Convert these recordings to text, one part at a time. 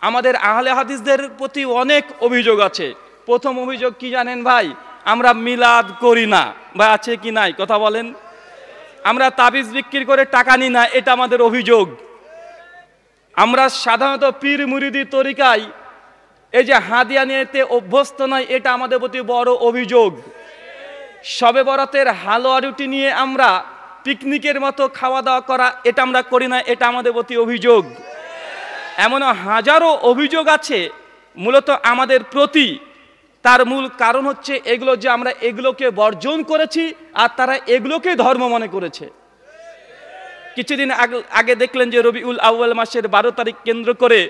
আমাদের আহলে হাদিসদের প্রতি অনেক অভিযোগ আছে। প্রথম অভিযোগ কি জানেন ভাই? আমরা মিলাদ করি না। ভাই আছে কি নাই কথা বলেন? আমরা তাবিজ বিক্রি করে টাকা নিই না, এটা আমাদের অভিযোগ। আমরা সাধারণত পীর মুরিদি তরিকায় এই যে হাদিয়া নিতে অভ্যস্ত নয়, এটা আমাদের প্রতি বড় অভিযোগ। শবে বরাতের হালুয়া রুটি নিয়ে আমরা পিকনিকের মতো খাওয়া দাওয়া করা, এটা আমরা করি না, এটা আমাদের প্রতি অভিযোগ। এমনও হাজারো অভিযোগ আছে মূলত আমাদের প্রতি। তার মূল কারণ হচ্ছে এগুলো যে আমরা এগুলোকে বর্জন করেছি আর তারা এগুলোকে ধর্ম মনে করেছে। কিছুদিন আগে দেখলেন যে রবিউল আউয়াল মাসের 12 তারিখ কেন্দ্র করে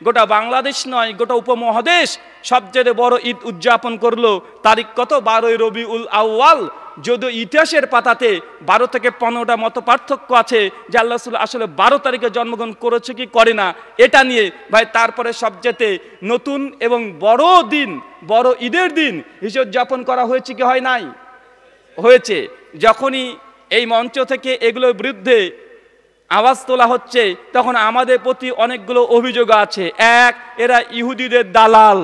গোটা বাংলাদেশ নয়, গোটা উপমহাদেশ সবচেয়ে বড় ঈদ উদযাপন করলো। তারিখ কত? 12 রবিউল আউয়াল। যদিও ইতিহাসের পাতাতে 12 থেকে 15টা মতো পার্থক্য আছে যে আল্লাহ রাসূল আসলে 12 তারিখে জন্মগ্রহণ করেছে কি করে না এটা নিয়ে ভাই। তারপরে সবচেয়ে নতুন এবং বড় দিন, বড় ঈদের দিন হিসেবে উদযাপন করা হয়েছে কি হয় নাই? হয়েছে। যখনই এই মঞ্চ থেকে এগুলোর বিরুদ্ধে আওয়াজ তোলা হচ্ছে তখন আমাদের প্রতি অনেকগুলো অভিযোগ আছে। এক, এরা ইহুদিদের দালাল।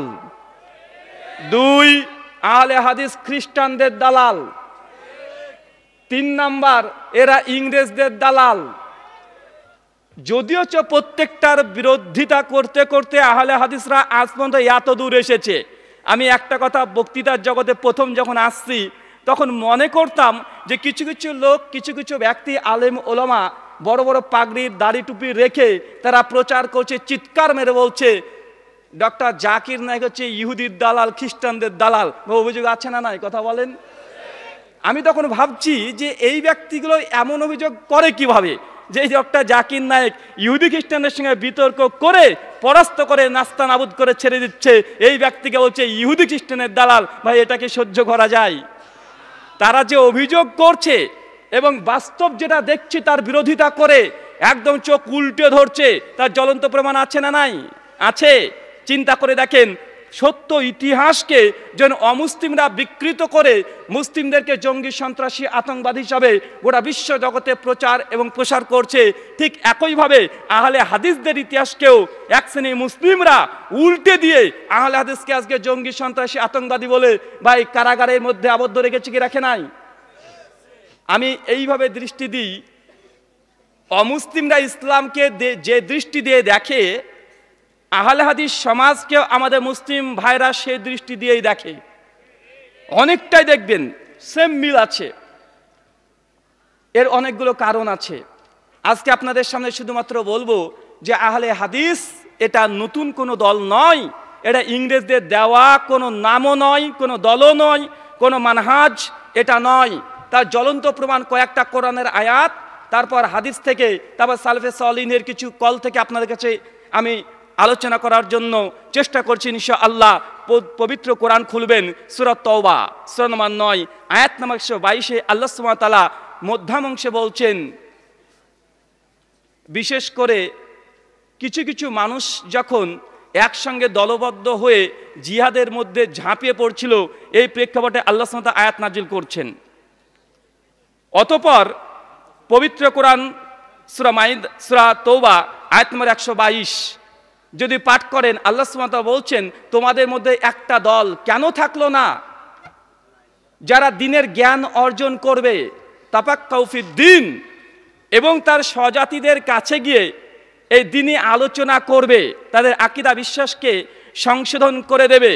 দুই, আহলে হাদিস খ্রিস্টানদের দালাল। 3 নাম্বার, এরা ইংরেজদের দালাল। যদিও প্রত্যেকটার বিরোধিতা করতে করতে আহলে হাদিসরা আজ পর্যন্ত এত দূর এসেছে। আমি একটা কথা বক্তৃতার জগতে প্রথম যখন আসছি তখন মনে করতাম যে কিছু কিছু লোক, কিছু কিছু ব্যক্তি, আলেম ওলামা বড় বড় পাগড়ি দাড়ি টুপি রেখে তারা প্রচার করছে, চিৎকার মেরে বলছে ডক্টর জাকির নায়েক হচ্ছে ইহুদির দালাল, খ্রিস্টানদের দালাল। অভিযোগ আছে না নাই কথা বলেন? আমি তখন ভাবছি যে এই ব্যক্তিগুলো এমন অভিযোগ করে কিভাবে যে ডক্টর জাকির নায়েক ইহুদি খ্রিস্টানদের সঙ্গে বিতর্ক করে পরাস্ত করে নাস্তা নাবুদ করে ছেড়ে দিচ্ছে, এই ব্যক্তিকে বলছে ইহুদি খ্রিস্টানের দালাল। ভাই এটাকে সহ্য করা যায়? তারা যে অভিযোগ করছে এবং বাস্তব যেটা দেখছি তার বিরোধিতা করে একদম চোখ উল্টে ধরছে, তার জ্বলন্ত প্রমাণ আছে না নাই? আছে। চিন্তা করে দেখেন, সত্য ইতিহাসকে যেন অমুসলিমরা বিকৃত করে মুসলিমদেরকে জঙ্গি, সন্ত্রাসী, আতঙ্কবাদী হিসাবে গোটা বিশ্ব জগতে প্রচার এবং প্রসার করছে, ঠিক একইভাবে আহলে হাদিসদের ইতিহাসকেও এক শ্রেণীর মুসলিমরা উল্টে দিয়ে আহলে হাদিসকে আজকে জঙ্গি, সন্ত্রাসী, আতঙ্কবাদী বলে ভাই কারাগারের মধ্যে আবদ্ধ রেখেছে কি রাখে নাই? আমি এইভাবে দৃষ্টি দিই, অমুসলিমরা ইসলামকে যে দৃষ্টি দিয়ে দেখে আহলে হাদিস সমাজকেও আমাদের মুসলিম ভাইরা সেই দৃষ্টি দিয়েই দেখে। অনেকটাই দেখবেন সেম মিল আছে। এর অনেকগুলো কারণ আছে। আজকে আপনাদের সামনে শুধুমাত্র বলবো যে আহলে হাদিস এটা নতুন কোনো দল নয়, এটা ইংরেজদের দেওয়া কোনো নামও নয়, কোনো দলও নয়, কোনো মানহাজ এটা নয়। তার জ্বলন্ত প্রমাণ কয়েকটা কোরআনের আয়াত, তারপর হাদিস থেকে, তারপর সালফে সালিহিনের কিছু কল থেকে আপনাদের কাছে আমি আলোচনা করার জন্য চেষ্টা করছি ইনশাআল্লাহ। পবিত্র কোরআন খুলবেন, সূরা তাওবা সূরা নম্বর 9 আয়াত নম্বর 122 আল্লাহ সুবহানাহু ওয়া তাআলা মধ্যাংশে বলছেন, বিশেষ করে কিছু কিছু মানুষ যখন একসঙ্গে দলবদ্ধ হয়ে জিহাদের মধ্যে ঝাঁপিয়ে পড়ছিল, এই প্রেক্ষাপটে আল্লাহ সুবহানাহু ওয়া তাআলা আয়াত নাজিল করছেন। অতঃপর পবিত্র কোরআন সূরা তাওবা আয়াত নম্বর 122 যদি পাঠ করেন, আল্লাহ সুবহানাহু ওয়া তাআলা বলছেন, তোমাদের মধ্যে একটা দল কেন থাকলো না যারা দ্বীনের জ্ঞান অর্জন করবে, তাফাক্কাউ ফিদ্দীন, এবং তার স্বজাতিদের কাছে গিয়ে এই দ্বীনি আলোচনা করবে, তাদের আকীদা বিশ্বাসকে সংশোধন করে দেবে।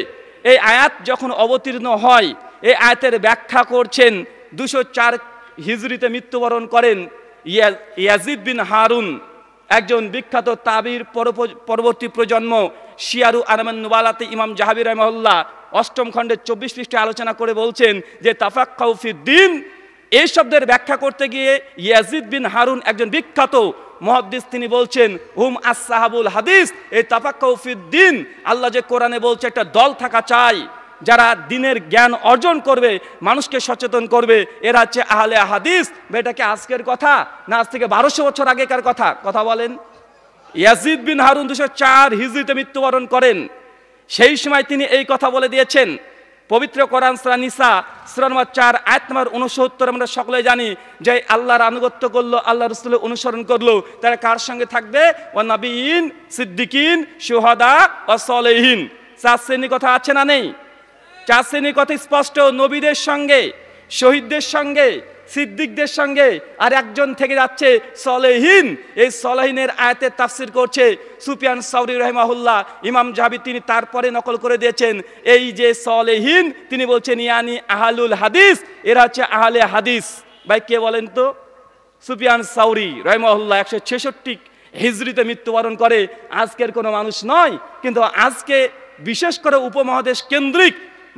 এই আয়াত যখন অবতীর্ণ হয়, এই আয়াতের ব্যাখ্যা করছেন 204 হিজরিতে মৃত্যুবরণ করেন ইয়াজিদ বিন হারুন, একজন বিখ্যাত তাবির পরবর্তী প্রজন্ম। শিয়ারু আনামান নুবালাতে ইমাম জাহাবি রাহিমাহুল্লাহ 8ম খণ্ডের 24 পৃষ্ঠায় আলোচনা করে বলছেন যে তাফাক্কাউ ফিদ্দীন, এই শব্দের ব্যাখ্যা করতে গিয়ে ইয়াজিদ বিন হারুন একজন বিখ্যাত মুহাদ্দিস, তিনি বলছেন হুম আসহাবুল হাদিস। এই তাফাক্কাউ ফিদ্দীন, আল্লাহ যে কোরআনে বলছে একটা দল থাকা চাই যারা দ্বীনের জ্ঞান অর্জন করবে, মানুষকে সচেতন করবে, এরা হচ্ছে আহলে হাদিস। এটা কি আজকের কথা না আজ থেকে 1200 বছর আগেকার কথা? কথা বলেন। ইয়াজিদ বিন হারুন 204 হিজরিতে মৃত্যুবরণ করেন। সেই সময় তিনি এই কথা বলে দিয়েছেন পবিত্র কোরআন সূরা নিসা সূরা নম্বর 4 আয়াত নম্বর 69 আমরা সকলে জানি যে আল্লাহর আনুগত্য করলো, আল্লাহ রাসূলের অনুসরণ করলো, তারা কার সঙ্গে থাকবে? ওয়া নাবিয়িন, সিদ্দিকিন, শুহাদা ওয়া সালেহিন। 4 শ্রেণীর কথা আছে না নেই? 4 শ্রেণীর কথা স্পষ্ট, নবীদের সঙ্গে, শহীদদের সঙ্গে, সিদ্দিকদের সঙ্গে, আর একজন থেকে যাচ্ছে সলেহিন। এই সলেহিনের আয়াতের তাফসির করছে সুফিয়ান সাউরি রাহিমাহুল্লাহ, ইমাম জাহাবি তিনি তারপরে নকল করে দিয়েছেন। এই যে সলেহিন তিনি বলছেন ইয়ানি আহলুল হাদিস, এরা হচ্ছে আহলে হাদিস। ভাই কে বলেন তো? সুফিয়ান সাউরি রাহিমাহুল্লাহ 166 হিজরিতে মৃত্যুবরণ করে, আজকের কোনো মানুষ নয়। কিন্তু আজকে বিশেষ করে উপমহাদেশ কেন্দ্রিক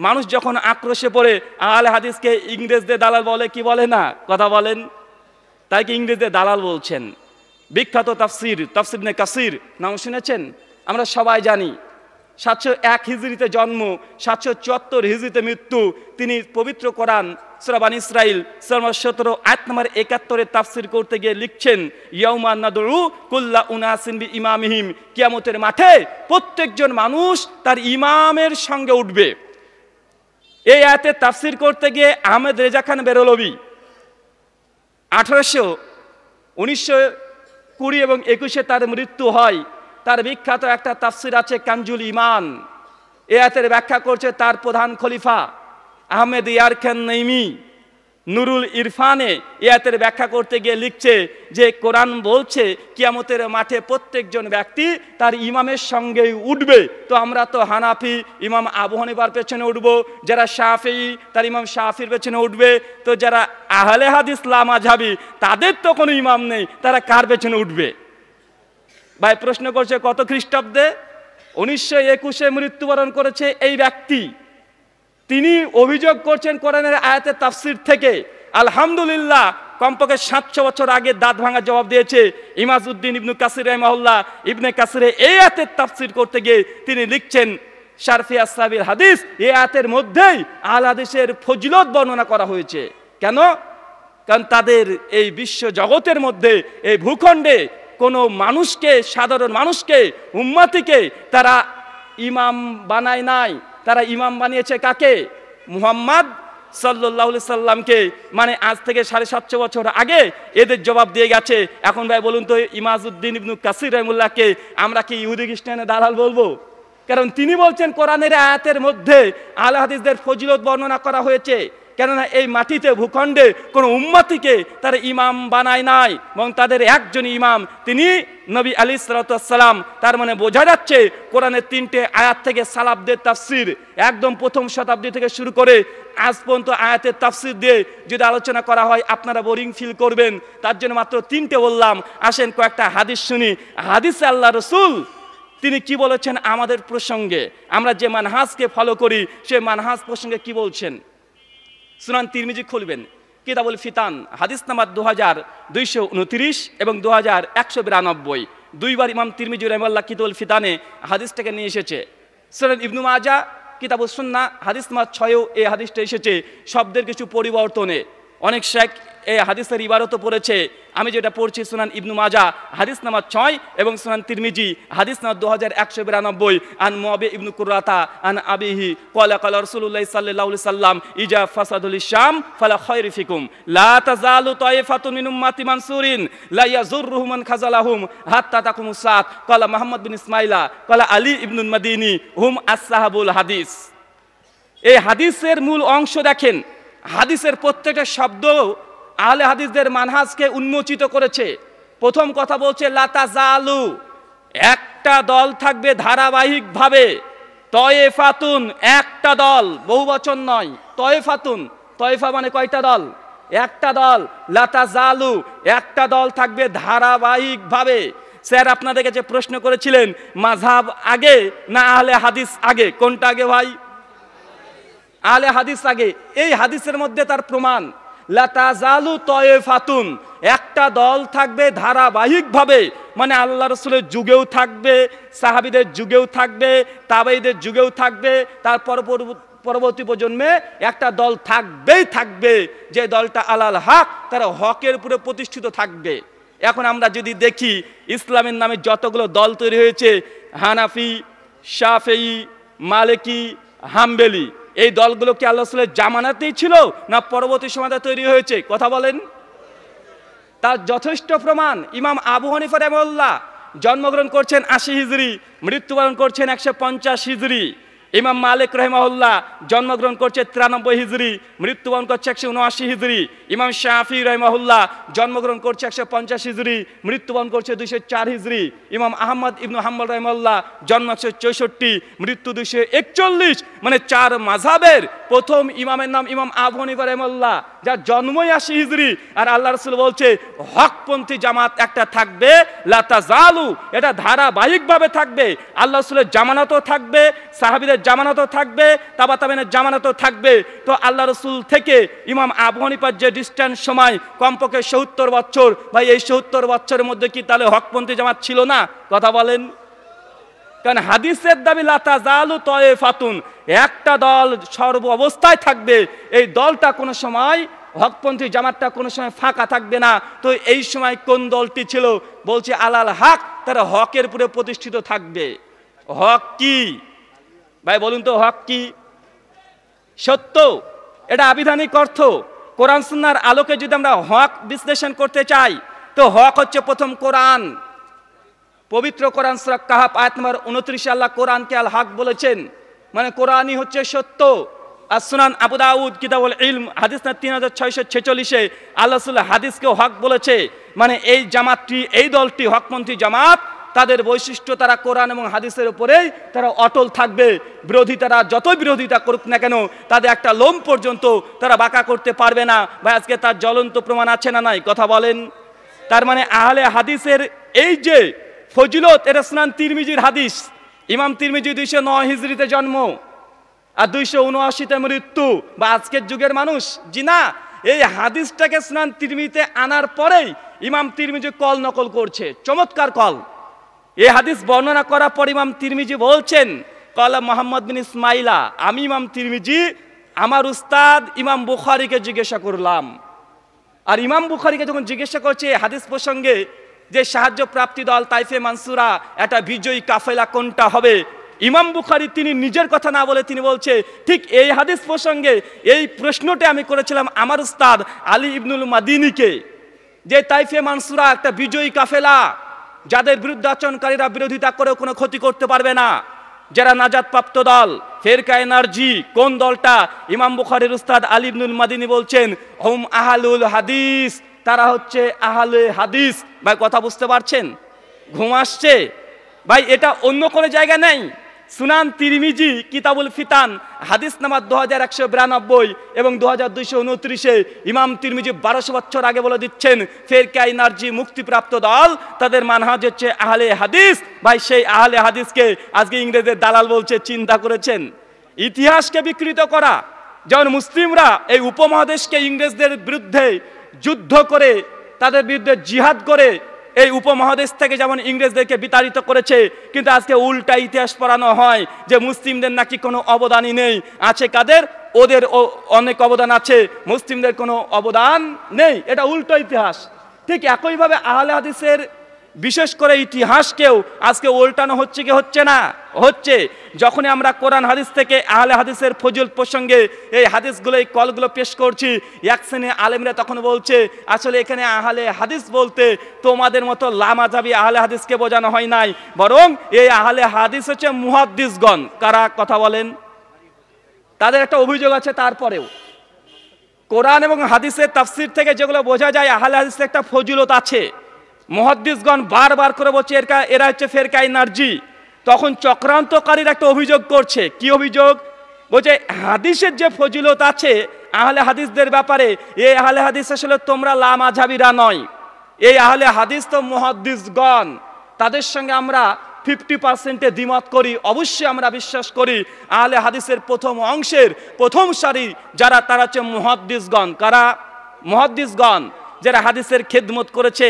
মানুষ যখন আক্রোশে পড়ে আহলে হাদিসকে ইংরেজদের দালাল বলে, কি বলে না? কথা বলেন। তাই কি ইংরেজদের দালাল বলছেন? বিখ্যাত তাফসির ইবনে কাসির নাম শুনেছেন? আমরা সবাই জানি 701 হিজরিতে জন্ম, 774 হিজরিতে মৃত্যু। তিনি পবিত্র কোরআন সূরা বানী ইসরাইল সূরা 17 আয়াত নম্বর 71 তাফসির করতে গিয়ে লিখছেন ইয়াউমা নাদউ কুল্লা উনাসিন বিইমামিহিম, কিয়ামতের মাঠে প্রত্যেকজন মানুষ তার ইমামের সঙ্গে উঠবে। এই আয়াতে তাফসির করতে গিয়ে আহমেদ রেজা খান বেরলভী 1920 এবং 21 তার মৃত্যু হয়। তার বিখ্যাত একটা তাফসির আছে কানজুল ইমান। এই আয়াতের ব্যাখ্যা করছে তার প্রধান খলিফা আহমেদ ইয়ারখান নাইমি নুরুল ইরফানে। এই আয়াতের ব্যাখ্যা করতে গিয়ে লিখছে যে কোরআন বলছে কিয়ামতের মাঠে প্রত্যেকজন ব্যক্তি তার ইমামের সঙ্গেই উঠবে। তো আমরা তো হানাফি ইমাম আবু হানিফার পেছনে উঠব, যারা শাফিঈ তার ইমাম শাফির পেছনে উঠবে। তো যারা আহলে হাদিস লা মাযহাবী তাদের তো কোনো ইমাম নেই, তারা কার পেছনে উঠবে? ভাই প্রশ্ন করছে কত খ্রিস্টাব্দে? 1921-এ মৃত্যুবরণ করেছে এই ব্যক্তি। তিনি অভিযোগ করছেন কোরআনের আয়াতের তাফসির থেকে। আলহামদুলিল্লাহ কমপক্ষে 700 বছর আগে দাঁত ভাঙা জবাব দিয়েছে ইমাজউদ্দিন ইবনে কাসির রাহিমাহুল্লাহ। ইবনে কাসিরে এই আয়াতের তাফসির করতে গিয়ে তিনি লিখছেন শারফি আসহাবিল হাদিস, এই আয়াতের মধ্যেই আহলে হাদিসের ফজিলত বর্ণনা করা হয়েছে। কেন? কারণ তাদের এই বিশ্ব জগতের মধ্যে, এই ভূখণ্ডে কোনো মানুষকে, সাধারণ মানুষকে, উম্মতিকে তারা ইমাম বানায় নাই। তারা ইমাম বানিয়েছে কাকে? মুহাম্মদ সাল্লাল্লাহু আলাইহি সাল্লামকে। মানে আজ থেকে 750 বছর আগে এদের জবাব দিয়ে গেছে। এখন ভাই বলুন তো ইমাজউদ্দিন ইবনে কাসির রাহিমাহুল্লাহকে আমরা কি ইহুদি খ্রিস্টানের দালাল বলবো? কারণ তিনি বলছেন কোরআনের আয়াতের মধ্যে আহলে হাদিসদের ফজিলত বর্ণনা করা হয়েছে। কেননা এই মাটিতে, ভূখণ্ডে কোনো উম্মতিকে তারা ইমাম বানায় নাই, এবং তাদের একজন ইমাম তিনি নবী আলাইহিস সালাতু ওয়াস সালাম। তার মানে বোঝা যাচ্ছে কোরআনের 3টে আয়াত থেকে সালাফদের তাফসির একদম প্রথম শতাব্দী থেকে শুরু করে আজ পর্যন্ত আয়াতের তাফসির দিয়ে যদি আলোচনা করা হয় আপনারা বোরিং ফিল করবেন। তার জন্য মাত্র 3টে বললাম। আসেন কয়েকটা হাদিস শুনি। হাদিসে আল্লাহ রাসূল তিনি কি বলেছেন আমাদের প্রসঙ্গে, আমরা যে মানহাজকে ফলো করি সেই মানহাজ প্রসঙ্গে কি বলছেন। সুনান তিরমিজি খুলবেন, কিতাবুল ফিতান হাদিস নাম্বার 2229 এবং 2192। দুইবার ইমাম তিরমিজি রাহিমাহুল্লাহ কিতাবুল ফিতানে হাদিসটাকে নিয়ে এসেছে। সুনান ইবনু মাজাহ কিতাবুস সুন্নাহ হাদিস নাম্বার 6 এই হাদিসটা এসেছে শব্দের কিছু পরিবর্তনে। অনেক শেখ এই হাদিসের ইবারতও পড়েছে। আমি যেটা পড়ছি সুনান ইবনু মাজাহ হাদিস নাম্বার 6 এবং সুনান তিরমিজি হাদিস নাম্বার 2192 আন মুআবি ইবনু কুরাতা আন আবিহি ক্বালা ক্বালা রাসূলুল্লাহ সাল্লাল্লাহু আলাইহি সাল্লাম ইজা ফাসাদুল শাম ফালা খায়রা ফিকুম লা তাযালু তায়ফাতুন মিন উম্মতি মানসুরিন লা ইয়াযুররুহুম মান খাযালাহুম হাত্তা তাকুমুস সাআত ক্বালা মুহাম্মদ বিন ইসমাঈলা ক্বালা আলী ইবনুল মাদিনী হুম আসহাবুল হাদিস। এই হাদিসের মূল অংশ দেখেন, হাদিসের প্রত্যেকটা শব্দ আহলে হাদিসদের মানহাজকে উন্মোচিত করেছে। প্রথম কথা বলছে লা তাযালু, একটা দল থাকবে ধারাবাহিকভাবে। তয়েফাতুন, একটা দল, বহুবচন নয়। তয়েফাতুন, তয়েফা মানে কয়টা দল? একটা দল। লা তাযালু, একটা দল থাকবে ধারাবাহিকভাবে। স্যার আপনাদেরকে যে প্রশ্ন করেছিলেন মাযহাব আগে না আহলে হাদিস আগে, কোনটা আগে ভাই? আহলে হাদিস আগে। এই হাদিসের মধ্যে তার প্রমাণ লা তাযালু তায়ফাতুন, একটা দল থাকবে ধারাবাহিকভাবে। মানে আল্লাহ রাসূলের যুগেও থাকবে, সাহাবীদের যুগেও থাকবে, তাবেঈদের যুগেও থাকবে, তার পরবর্তী প্রজন্মে একটা দল থাকবেই থাকবে, যে দলটা আলাল হক, তারা হকের উপরে প্রতিষ্ঠিত থাকবে। এখন আমরা যদি দেখি ইসলামের নামে যতগুলো দল তৈরি হয়েছে, হানাফি, শাফিঈ, মালিকি, হাম্বলি, এই দলগুলো কি আল্লাহ রাসূলের জামানাতেই ছিল না পরবর্তী সময়ে তৈরি হয়েছে? কথা বলেন। তার যথেষ্ট প্রমাণ ইমাম আবু হানিফা রাহিমাহুল্লাহ জন্মগ্রহণ করছেন ৮০ হিজরি, মৃত্যুবরণ করছেন ১৫০ হিজরি। ইমাম মালিক রাহিমাহুল্লাহ জন্মগ্রহণ করছে ৯৩ হিজরি, মৃত্যুবরণ করছে ১৭৯ হিজরি। ইমাম শাফি রাহিমাহুল্লাহ জন্মগ্রহণ করছে ১৫০ হিজরি, মৃত্যুবরণ করছে ২০৪ হিজরি। ইমাম আহমদ ইবনু হাম্বল রাহিমাহুল্লাহ জন্ম ১৬৪, মৃত্যু ২৪১, মানে ৪ মাযহাবের প্রথম ইমামের নাম ইমাম আবু হানিফা রাহিমাহুল্লাহ, যার জন্মই ৮০ হিজরি। আর আল্লাহ রাসূল বলছে হকপন্থী জামাত একটা থাকবে, লা তাজালু, এটা ধারাবাহিকভাবে থাকবে। আল্লাহ রাসূলের জামানাতও থাকবে, সাহাবীদের জামানাতও থাকবে, তাবা তাবেনের জামানাতও থাকবে। তো আল্লাহ রাসূল থেকে ইমাম আবু হানিফার যে ডিস্টেন্স সময় কমপক্ষে ৭০ বছর, ভাই এই ৭০ বছরের মধ্যে কি তাহলে হকপন্থী জামাত ছিল না? কথা বলেন। কারণ হাদিসের দাবি লা তাজালু তায়েফাতুন, একটা দল সর্ব অবস্থায় থাকবে। এই দলটা কোনো সময়, হকপন্থী জামাতটা কোনো সময় ফাঁকা থাকবে না। তো এই সময় কোন দলটি ছিল? বলছে আলাল হক, তারা হকের উপরে প্রতিষ্ঠিত থাকবে। হক কি ভাই বলুন তো? হক কি? সত্য, এটা আবিধানিক অর্থ। কোরআন সুন্নাহর আলোকে যদি আমরা হক বিশ্লেষণ করতে চাই, তো হক হচ্ছে প্রথম কোরআন। পবিত্র কোরআন সূরা কাহফ আয়াত নম্বর ২৯ আল্লাহ কোরআনকে আল হক বলেছেন, মানে কোরআনই হচ্ছে সত্য। আর সুনান আবু দাউদ কিতাবুল ইলম হাদিস না ৩৬৪৬ আল্লাহ রাসূল হাদিসকেও হক বলেছে। মানে এই জামাতটি, এই দলটি হকপন্থী জামাত, তাদের বৈশিষ্ট্য তারা কোরআন এবং হাদিসের উপরেই তারা অটল থাকবে। বিরোধিতারা যতই বিরোধিতা করুক না কেন, তাদের একটা লোম পর্যন্ত তারা বাঁকা করতে পারবে না। ভাই আজকে তার জ্বলন্ত প্রমাণ আছে না নাই? কথা বলেন। তার মানে আহলে হাদিসের এই যে ফজিলত, এটা সুনান তিরমিজির হাদিস। ইমাম তিরমিজি ২০৯ হিজরিতে জন্ম আর ২৭৯তে মৃত্যু। বা আজকের যুগের মানুষ জি না, এই হাদিসটাকে সুনান তিরমিজিতে আনার পরেই ইমাম তিরমিজি কল নকল করছে, চমৎকার কল। এই হাদিস বর্ণনা করার পর ইমাম তিরমিজি বলছেন, কলা মুহাম্মদ বিন ইসমাইলা, আমি ইমাম তিরমিজি আমার উস্তাদ ইমাম বুখারীকে জিজ্ঞাসা করলাম। আর ইমাম বুখারীকে যখন জিজ্ঞাসা করছে হাদিস প্রসঙ্গে, যে সাহায্য প্রাপ্তি দল তাইফে মানসুরা, একটা বিজয়ী কাফেলা কোনটা হবে, ইমাম বুখারী তিনি নিজের কথা না বলে তিনি বলছে, ঠিক এই হাদিস প্রসঙ্গে এই প্রশ্নটা আমি করেছিলাম আমার উস্তাদ আলী ইবনুল মাদিনীকে, যে তাইফে মানসুরা একটা বিজয়ী কাফেলা, যাদের বিরুদ্ধে আচরণকারীরা বিরোধিতা করেও কোনো ক্ষতি করতে পারবে না, যারা নাজাত প্রাপ্ত দল, ফেরকায়ে নারজি, কোন দলটা? ইমাম বুখারীর উস্তাদ আলী ইবনুল মাদিনী বলছেন হুম আহলুল হাদিস, তারা হচ্ছে আহলে হাদিস। ভাই কথা বুঝতে পারছেন? ঘুম আসছে ভাই? এটা অন্য কোনো জায়গা নেই। সুনান তিরমিজি কিতাবুল ফিতান হাদিস নাম্বার 2192 এবং 2229 ইমাম তিরমিজি 1200 বছর আগে বলে দিচ্ছেন ফেরকায়ে নারজি মুক্তিপ্রাপ্ত দল, তাদের মানহাজ হচ্ছে আহলে হাদিস। ভাই সেই আহলে হাদিসকে আজকে ইংরেজের দালাল বলছে, চিন্তা করেছেন? ইতিহাসকে বিকৃত করা। যেমন মুসলিমরা এই উপমহাদেশকে ইংরেজদের বিরুদ্ধে যুদ্ধ করে, তাদের বিরুদ্ধে জিহাদ করে এই উপমহাদেশ থেকে যেমন ইংরেজদেরকে বিতাড়িত করেছে, কিন্তু আজকে উল্টা ইতিহাস পড়ানো হয় যে মুসলিমদের নাকি কোনো অবদানই নেই। আছে কাদের? ওদের অনেক অবদান আছে, মুসলিমদের কোনো অবদান নেই। এটা উল্টো ইতিহাস। ঠিক একইভাবে আহলে হাদিসের বিশেষ করে ইতিহাসকেও আজকে উল্টানো হচ্ছে কি হচ্ছে না? হচ্ছে। যখনই আমরা কোরআন হাদিস থেকে আহলে হাদিসের ফজিলত প্রসঙ্গে এই হাদিসগুলো, এই কলগুলো পেশ করছি, এক শ্রেণীর আলেমরা তখন বলছে আসলে এখানে আহলে হাদিস বলতে তোমাদের মতো লামাযাবি আহলে হাদিসকে বোঝানো হয় নাই, বরং এই আহলে হাদিস হচ্ছে মুহাদ্দিসগণ। কারা? কথা বলেন। তাদের একটা অভিযোগ আছে। তারপরেও কোরআন এবং হাদিসের তাফসীর থেকে যেগুলো বোঝা যায় আহলে হাদিসের একটা ফজিলত আছে। মুহাদ্দিসগণ বারবার করে বলছে এরা হচ্ছে ফেরকায়ে নারজি। তখন চক্রান্তকারীর একটা অভিযোগ করছে। কি অভিযোগ? বলছে হাদিসের যে ফজিলত আছে আহলে হাদিসদের ব্যাপারে, এই আহলে হাদিস আসলে তোমরা লামাযাবিরা নয়, এই আহলে হাদিস তো মুহাদ্দিসগণ, তাদের সঙ্গে আমরা 50% দ্বিমত করি। অবশ্যই আমরা বিশ্বাস করি আহলে হাদিসের প্রথম অংশের প্রথম সারি যারা, তারা হচ্ছে মুহাদ্দিসগণ। কারা? মুহাদ্দিসগণ, যারা হাদিসের খেদমত করেছে,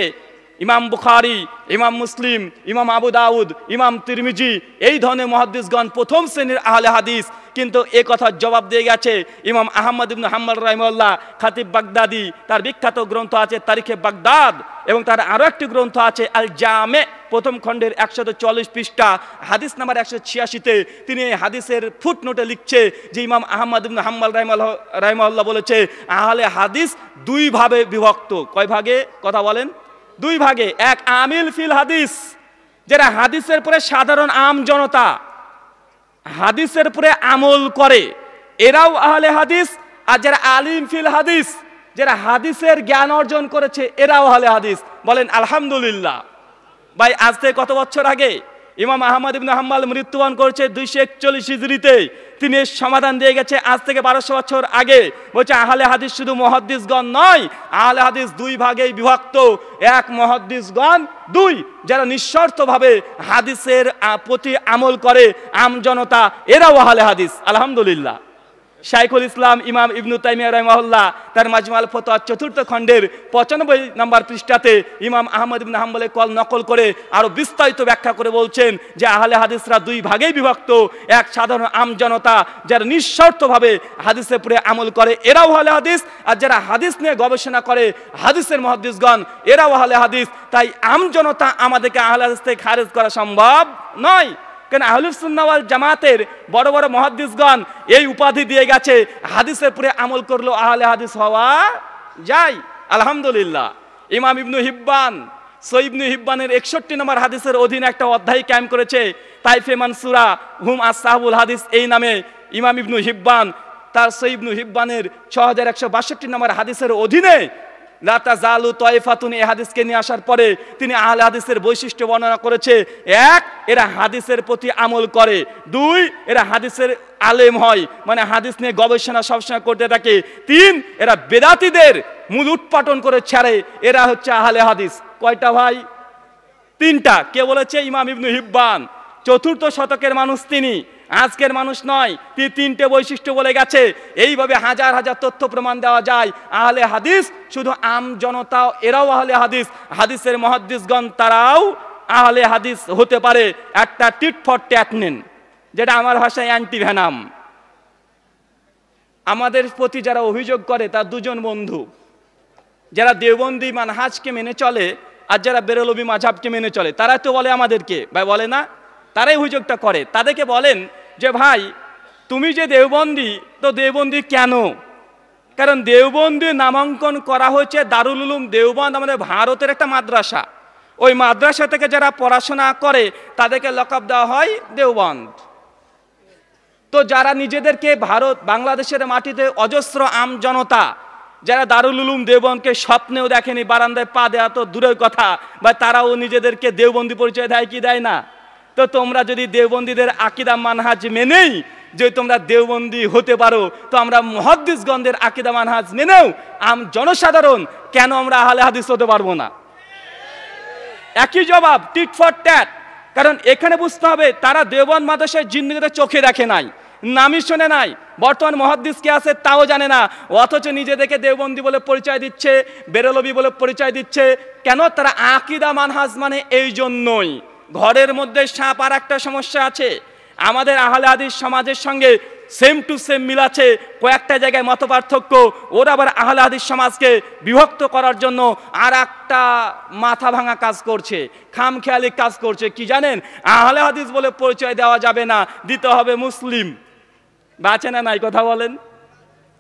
ইমাম বুখারী, ইমাম মুসলিম, ইমাম আবু দাউদ, ইমাম তিরমিজি, এই ধরনের মুহাদ্দিসগণ প্রথম শ্রেণীর আহলে হাদিস। কিন্তু এ কথার জবাব দিয়ে গেছে ইমাম আহমদ ইবনে হাম্বল রাহিমাহুল্লাহ, খাতিব বাগদাদি, তার বিখ্যাত গ্রন্থ আছে তারিখে বাগদাদ, এবং তার আরও একটি গ্রন্থ আছে আল জামে, প্রথম খণ্ডের 144 পৃষ্ঠা, হাদিস নাম্বার 186-তে তিনি এই হাদিসের ফুটনোটে লিখছে যে ইমাম আহমদ ইবনে হাম্বল রাহিমাহুল্লাহ বলেছে আহলে হাদিস দুই ভাবে বিভক্ত। কয় ভাগে? কথা বলেন। দুই ভাগে। এক, আমিল ফিল হাদিস, যারা হাদিসের পরে সাধারণ আম জনতা হাদিসের পরে আমল করে, এরাও আহলে হাদিস। আর যারা আলিম ফিল হাদিস, যারা হাদিসের জ্ঞান অর্জন করেছে, এরাও আহলে হাদিস। বলেন আলহামদুলিল্লাহ। ভাই, আজ থেকে কত বছর আগে ইমাম আহমদ ইবনে হাম্বল মৃত্যুবরণ করেছে 241 হিজরিতে। তিনি এর সমাধান দিয়ে গেছে আজ থেকে 1200 বছর আগে। বলছে আহলে হাদিস শুধু মুহাদ্দিসগণ নয়, আহলে হাদিস দুই ভাগেই বিভক্ত। এক, মুহাদ্দিসগণ; দুই, যারা নিঃশর্তভাবে হাদিসের প্রতি আমল করে আম জনতা, এরাও আহলে হাদিস। আলহামদুলিল্লাহ। শাইখুল ইসলাম ইমাম ইবনু তাইমিয়া রাহিমাহুল্লাহ তার মাজমুল ফতোয়া 4th খণ্ডের 95 নম্বর পৃষ্ঠাতে ইমাম আহমদ ইবনে হাম্বলের কল নকল করে আরো বিস্তারিত ব্যাখ্যা করে বলছেন যে আহলে হাদিসরা দুই ভাগেই বিভক্ত। এক, সাধারণ আম জনতা যারা নিঃশর্তভাবে হাদিসের উপরে আমল করে, এরাও আহলে হাদিস। আর যারা হাদিস নিয়ে গবেষণা করে, হাদিসের মুহাদ্দিসগণ, এরাও আহলে হাদিস। তাই আম জনতা আমাদেরকে আহলে হাদিস থেকে খারিজ করা সম্ভব নয়। কেন আহলুস সুন্নাহ ওয়াল জামাতের বড় বড় মুহাদ্দিসগণ এই উপাধি দিয়ে গেছে, হাদিসের উপরে আমল করলেও আহলে হাদিস হওয়া যায়। আলহামদুলিল্লাহ। ইমাম ইবনু হিব্বান, সহিহ ইবনু হিব্বানের 61 নম্বর হাদিসের অধীনে একটা অধ্যায় কায়েম করেছে, তাইফে মানসুরা হুম আসহাবুল হাদিস, এই নামে ইমাম ইবনু হিব্বান তার সহিহ ইবনু হিব্বানের 6162 নম্বর হাদিসের অধীনে লা তাজালু তায়ফাতুন, এই হাদিসকে নিয়ে আসার পরে তিনি আহলে হাদিসের বৈশিষ্ট্য বর্ণনা করেছে। এক, এরা হাদিসের প্রতি আমল করে। দুই, এরা হাদিসের আলেম হয়, মানে হাদিস নিয়ে গবেষণা সবসময় করতে থাকে। তিন, এরা বেদাতীদের মূল উৎপাটন করে ছাড়ে, এরা হচ্ছে আহলে হাদিস। কয়টা ভাই? তিনটা। কে বলেছে? ইমাম ইবনু হিব্বান, 4th শতকের মানুষ তিনি, আজকের মানুষ নয়। তিনি 3টে বৈশিষ্ট্য বলে গেছে। এইভাবে হাজার হাজার তথ্য প্রমাণ দেওয়া যায়। আহলে হাদিস শুধু আম জনতা, এরাও আহলে হাদিস। হাদিসের মুহাদ্দিসগণ তারাও আহলে হাদিস হতে পারে। একটা টিট ফর ট্যাট নেন, যেটা আমার ভাষায় অ্যান্টিভেনাম। আমাদের প্রতি যারা অভিযোগ করে তার দুজন বন্ধু, যারা দেওবন্দি মানহাজকে মেনে চলে আর যারা বেরলভী মাযহাবকে মেনে চলে, তারা তো বলে আমাদেরকে, ভাই বলে না, তারাই অভিযোগটা করে। তাদেরকে বলেন যে ভাই তুমি যে দেওবন্দি, তো দেওবন্দি কেন? কারণ দেওবন্দি নামাঙ্কন করা হয়েছে দারুল উলুম দেওবন্দ, আমাদের ভারতের একটা মাদ্রাসা। ওই মাদ্রাসা থেকে যারা পড়াশোনা করে তাদেরকে লকব দেওয়া হয় দেওবন্দ। তো যারা নিজেদেরকে ভারত বাংলাদেশের মাটিতে অজস্র আম জনতা যারা দারুল উলুম দেওবন্দকে স্বপ্নেও দেখেনি, বারান্দায় পা দেওয়া তো দূরের কথা, বা তারাও নিজেদেরকে দেওবন্দি পরিচয় দেয় কি দেয় না? তো তোমরা যদি দেওবন্দীদের আকীদা মানহাজ মেনেই যে তোমরা দেওবন্দি হতে পারো, তো আমরা মুহাদ্দিসগণদের আকীদা মানহাজ মেনেও আম জনসাধারণ কেন আমরা আহলে হাদিস হতে পারবো না? একই জবাব, টিট ফর ট্যাট। কারণ এখানে বুঝতে হবে তারা দেওবন্দ মাদ্রাসায় জিন্দেগিতে চোখে দেখে নাই, নামই শোনে নাই, বর্তমান মুহাদ্দিস কে আছে তাও জানে না, অথচ নিজেদেরকে দেওবন্দি বলে পরিচয় দিচ্ছে, বেরলভী বলে পরিচয় দিচ্ছে। কেন? তারা আকীদা মানহাজ মানে এই জন্যই। ঘরের মধ্যে সাপ আর একটা সমস্যা আছে। আমাদের আহলে হাদিস সমাজের সঙ্গে সেম টু সেম মিল আছে, কয়েকটা জায়গায় মত পার্থক্য। ওরা আবার আহলে হাদিস সমাজকে বিভক্ত করার জন্য আর একটা মাথা ভাঙা কাজ করছে, খামখেয়ালি কাজ করছে। কি জানেন? আহলে হাদিস বলে পরিচয় দেওয়া যাবে না, দিতে হবে মুসলিম। বাঁচে না নাই? কথা বলেন।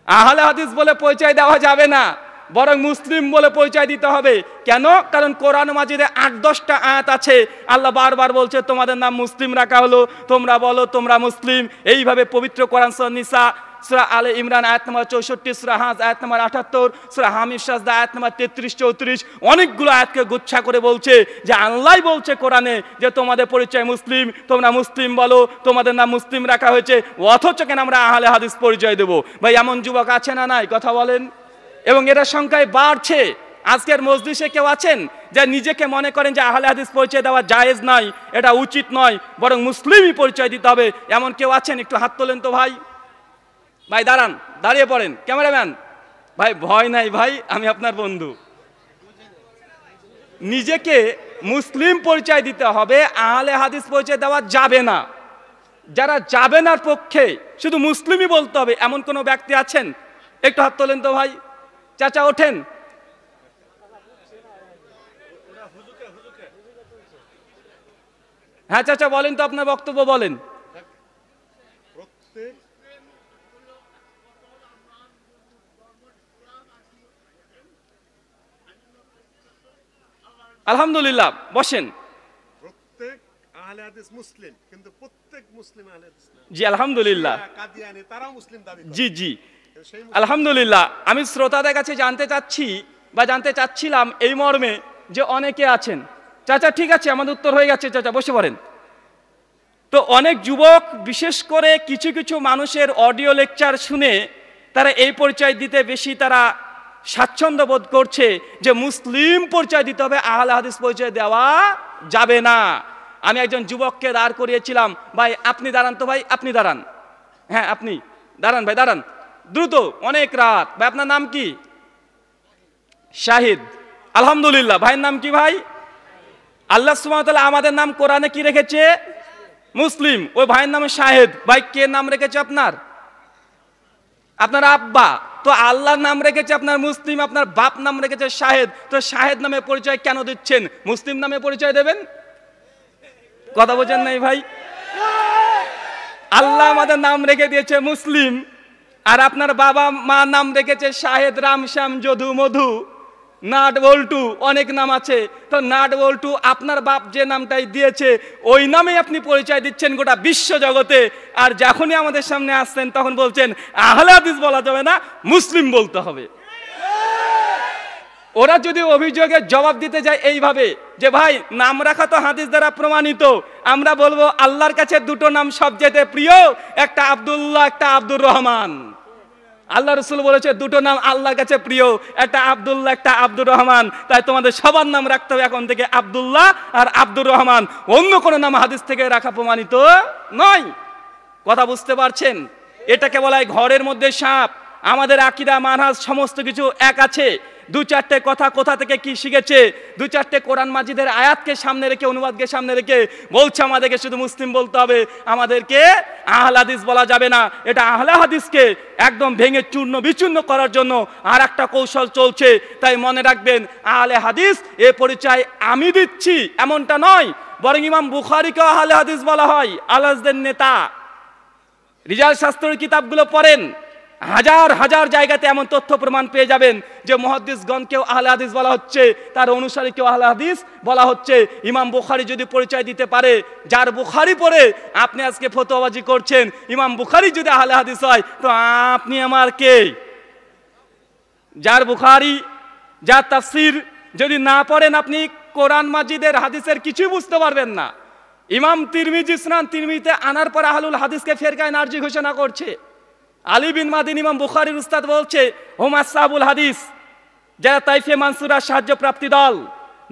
আহলে হাদিস বলে পরিচয় দেওয়া যাবে না, বরং মুসলিম বলে পরিচয় দিতে হবে। কেন? কারণ কোরআন মাজিদে 8-10টা আয়াত আছে, আল্লাহ বারবার বলছে তোমাদের নাম মুসলিম রাখা হলো, তোমরা বলো তোমরা মুসলিম। এইভাবে পবিত্র কোরআন সূরা নিসা, সূরা আলে ইমরান আয়াত নম্বর 64, সূরা হাজ আয়াত নম্বর 78, সূরা হামিদ সাজদা আয়াত নম্বর 33-34, অনেকগুলো আয়াতকে গুচ্ছা করে বলছে যে আল্লাহই বলছে কোরআনে যে তোমাদের পরিচয় মুসলিম, তোমরা মুসলিম বলো, তোমাদের নাম মুসলিম রাখা হয়েছে। অথচ কেন আমরা আহলে হাদিস পরিচয় দেবো? ভাই এমন যুবক আছে না নাই? কথা বলেন। এবং এরা সংখ্যায় বাড়ছে। আজকের মজলিসে কেউ আছেন যে নিজেকে মনে করেন যে আহলে হাদিস পরিচয় দেওয়া জায়েজ নয়, এটা উচিত নয়, বরং মুসলিমই পরিচয় দিতে হবে, এমন কেউ আছেন? একটু হাত তোলেন তো ভাই। ভাই দাঁড়ান, দাঁড়িয়ে পড়েন। ক্যামেরাম্যান ভাই, ভয় নাই ভাই, আমি আপনার বন্ধু। নিজেকে মুসলিম পরিচয় দিতে হবে, আহলে হাদিস পরিচয় দেওয়া যাবে না। যারা যাবে না পক্ষে শুধু মুসলিমই বলতে হবে এমন কোনো ব্যক্তি আছেন? একটু হাত তোলেন তো ভাই। চাচা ওঠেন। হ্যাঁ চাচা বলেন তো, আপনার বক্তব্য বলেন। আলহামদুলিল্লাহ, বসেন। প্রত্যেক আহলে হাদিস মুসলিম, কিন্তু প্রত্যেক মুসলিম আহলে হাদিস না। জি আলহামদুলিল্লাহ, কাদিয়ানি তারাও মুসলিম দাবি করে। জি জি আলহামদুলিল্লাহ। আমি শ্রোতাদের কাছে জানতে চাচ্ছি বা জানতে চাচ্ছিলাম এই মর্মে যে অনেকে আছেন। চাচা ঠিক আছে, আমাদের উত্তর হয়ে গেছে, চাচা বসে পড়েন। তো অনেক যুবক, বিশেষ করে কিছু কিছু মানুষের অডিও লেকচার শুনে তারা এই পরিচয় দিতে বেশি তারা স্বাচ্ছন্দ্য বোধ করছে যে মুসলিম পরিচয় দিতে হবে, আহলে হাদিস পরিচয় দেওয়া যাবে না। আমি একজন যুবককে দাঁড় করিয়েছিলাম, ভাই আপনি দাঁড়ান তো, ভাই আপনি দাঁড়ান, হ্যাঁ আপনি দাঁড়ান, ভাই দাঁড়ান দ্রুত, অনেক রাত। ভাই আপনার নাম কি? শাহিদ। আলহামদুলিল্লাহ। ভাইয়ের নাম কি ভাই? আল্লাহ সুবহানাহু ওয়া তাআলা আমাদের নাম কোরআনে কি রেখেছে? মুসলিম। ওই ভাইয়ের নামে শাহেদ। ভাই কে নাম রেখেছে আপনার? আপনার আব্বা। তো আল্লাহর নাম রেখেছে আপনার মুসলিম, আপনার বাপ নাম রেখেছে শাহেদ। তো শাহেদ নামে পরিচয় কেন দিচ্ছেন? মুসলিম নামে পরিচয় দেবেন? কথা বোঝেন নাই ভাই? আল্লাহ আমাদের নাম রেখে দিয়েছে মুসলিম, আর আপনার বাবা মা নাম রেখেছে শাহেদ, রাম, শ্যাম, যদু, মধু, নাট, বল্টু, অনেক নাম আছে। তো নাট, বল্টু আপনার বাপ যে নামটাই দিয়েছে ওই নামেই আপনি পরিচয় দিচ্ছেন গোটা বিশ্ব জগতে। আর যখনই আমাদের সামনে আসছেন তখন বলছেন আহলে হাদিস বলা যাবে না, মুসলিম বলতে হবে। ওরা যদি অভিযোগের জবাব দিতে যায় এইভাবে যে ভাই নাম রাখা তো হাদিস দ্বারা প্রমাণিত, আমরা বলবো আল্লাহর কাছে দুটো নাম সবচেয়ে প্রিয়, একটা আব্দুল্লাহ, একটা আব্দুর রহমান। আল্লাহ রাসূল বলেছে দুটো নাম আল্লাহর কাছে প্রিয়, একটা আব্দুল্লাহ, একটা আব্দুর রহমান। তাই তোমাদের সবার নাম রাখতে হবে এখন থেকে আব্দুল্লাহ আর আব্দুর রহমান, অন্য কোনো নাম হাদিস থেকে রাখা প্রমাণিত নয়। কথা বুঝতে পারছেন? এটাকে বলা হয় ঘরের মধ্যে সাপ। আমাদের আকীদা, মানহাজ সমস্ত কিছু এক আছে। দু চারটে কথা কোথা থেকে কি শিখেছে, দু চারটে কোরআন মাজিদের আয়াতকে সামনে রেখে, অনুবাদকে সামনে রেখে বলছে আমাদেরকে শুধু মুসলিম বলতে হবে, আমাদেরকে আহলে হাদিস বলা যাবে না। এটা আহলে হাদিসকে একদম ভেঙে চূর্ণ বিচূর্ণ করার জন্য আর একটা কৌশল চলছে। তাই মনে রাখবেন, আহলে হাদিস এ পরিচয় আমি দিচ্ছি এমনটা নয়, বরং ইমাম বুখারীকে আহলে হাদিস বলা হয়, আহলে হাদিসদের নেতা। রিজাল শাস্ত্রের কিতাবগুলো পড়েন, হাজার হাজার জায়গাতে এমন তথ্য প্রমাণ পেয়ে যাবেন যে মুহাদ্দিসগণকেও আহলে হাদিস বলা হচ্ছে, তার অনুসারীকেও আহলে হাদিস বলা হচ্ছে। ইমাম বুখারী যদি পরিচয় দিতে পারে, যার বুখারী পড়ে আপনি আজকে ফতোয়াবাজি করছেন, ইমাম বুখারী যদি আহলে হাদিস হয় তো আপনি আমার কে? যার বুখারী, যার তাফসীর যদি না পড়েন আপনি কোরআন মাজিদের হাদিসের কিছুই বুঝতে পারবেন না। ইমাম তিরমিজি সুনান তিরমিজিতে আনার পর আহলুল হাদিসকে ফেরকায়ে নারজি ঘোষণা করছে। আলী বিন মাদিন ইমাম বুখারীর উস্তাদ বলছে হুম আসহাবুল হাদিস, যারা তাইফে মানসুরা সাহায্য প্রাপ্তি দল,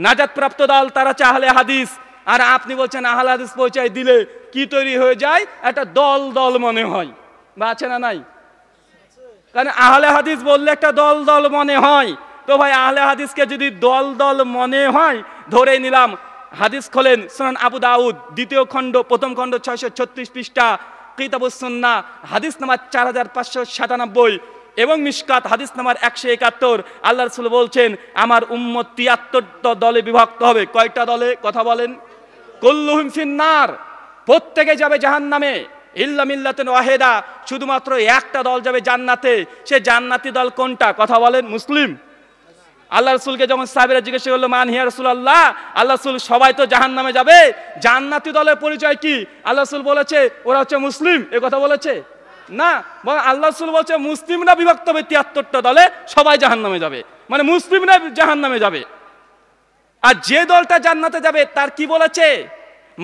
নাজাত প্রাপ্ত দল, তারা হচ্ছে আহলে হাদিস। আর আপনি বলছেন আহলে হাদিস পরিচয় দিলে কি তৈরি হয়ে যায়? একটা দল দল মনে হয়, বা আছে না নাই? কারণ আহলে হাদিস বললে একটা দল দল মনে হয়। তো ভাই আহলে হাদিসকে যদি দল দল মনে হয়, ধরে নিলাম, হাদিস খোলেন সুনান আবু দাউদ দ্বিতীয় খণ্ড প্রথম খণ্ড 636 পৃষ্ঠা, কিতাবুস সুন্নাহ হাদিস নাম্বার 4597 এবং মিশকাত হাদিস নাম্বার 171। আল্লাহ রাসূল বলছেন আমার উম্মত 73টা দলে বিভক্ত হবে। কয়টা দলে? কথা বলেন। কুল্লুহুম ফিন্নার, প্রত্যেকে যাবে জাহান্নামে, ইল্লা মিল্লাতুন ওয়াহিদা, শুধুমাত্র একটা দল যাবে জান্নাতে। সে জান্নাতি দল কোনটা? কথা বলেন। মুসলিম। আল্লাহ রাসূলকে যখন সাহাবীরা জিজ্ঞাসা করলো মান হিয়া রাসূলুল্লাহ, আল্লাহ রাসূল সবাই তো জাহান্নামে যাবে, জান্নাতি দলের পরিচয় কি? আল্লাহ রাসূল বলেছে ওরা হচ্ছে মুসলিম। এই কথা বলেছে না, আল্লাহ রাসূল বলছে মুসলিমরা বিভক্ত হবে 73টা দলে, সবাই জাহান্নামে যাবে, মানে মুসলিমরা জাহান্নামে যাবে। আর যে দলটা জান্নাতে যাবে তার কি বলেছে?